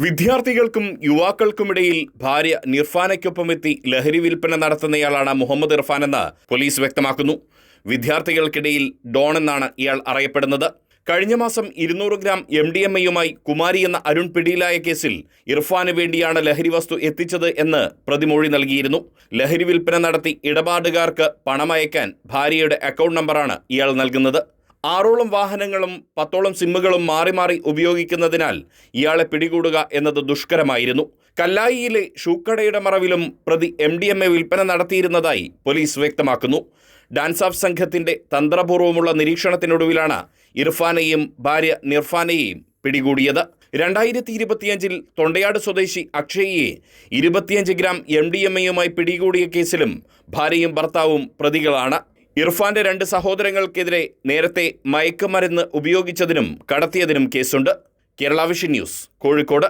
വിദ്യാർത്ഥികൾക്കും യുവാക്കൾക്കുമിടയിൽ ഭാര്യ നിർഫാനയ്ക്കൊപ്പമെത്തി ലഹരി വിൽപ്പന നടത്തുന്നയാളാണ് മുഹമ്മദ് ഇർഫാൻ എന്ന് പോലീസ് വ്യക്തമാക്കുന്നു. വിദ്യാർത്ഥികൾക്കിടയിൽ ഡോൺ എന്നാണ് ഇയാൾ അറിയപ്പെടുന്നത്. കഴിഞ്ഞ മാസം 200 ഗ്രാം MDMA-യുമായി കുമാരി എന്ന അരുൺ പിടിയിലായ കേസിൽ ഇർഫാന് വേണ്ടിയാണ് ലഹരി വസ്തു എത്തിച്ചത് എന്ന് പ്രതിമൊഴി നൽകിയിരുന്നു. ലഹരി വിൽപ്പന നടത്തി ഇടപാടുകാർക്ക് പണമയക്കാൻ ഭാര്യയുടെ അക്കൗണ്ട് നമ്പറാണ് ഇയാൾ നൽകുന്നത്. 6ഓളം വാഹനങ്ങളും 10ഓളം സിമ്മുകളും മാറി മാറി ഉപയോഗിക്കുന്നതിനാൽ ഇയാളെ പിടികൂടുക എന്നത് ദുഷ്കരമായിരുന്നു. കല്ലായിയിലെ ഷൂക്കടയുടെ മറവിലും പ്രതി MDMA വിൽപ്പന നടത്തിയിരുന്നതായി പോലീസ് വ്യക്തമാക്കുന്നു. ഡാൻസ് ഓഫ് സംഘത്തിന്റെ തന്ത്രപൂർവ്വമുള്ള നിരീക്ഷണത്തിനൊടുവിലാണ് ഇർഫാനെയും ഭാര്യ നിർഫാനെയും പിടികൂടിയത്. 2025 തൊണ്ടയാട് സ്വദേശി അക്ഷയയെ 25 ഗ്രാം MDMA-യുമായി പിടികൂടിയ കേസിലും ഭാര്യയും ഭർത്താവും പ്രതികളാണ്. ഇർഫാന്റെ 2 സഹോദരങ്ങൾക്കെതിരെ നേരത്തെ മയക്കുമരുന്ന് ഉപയോഗിച്ചതിനും കടത്തിയതിനും കേസുണ്ട്. Kerala vision news, Kozhikode.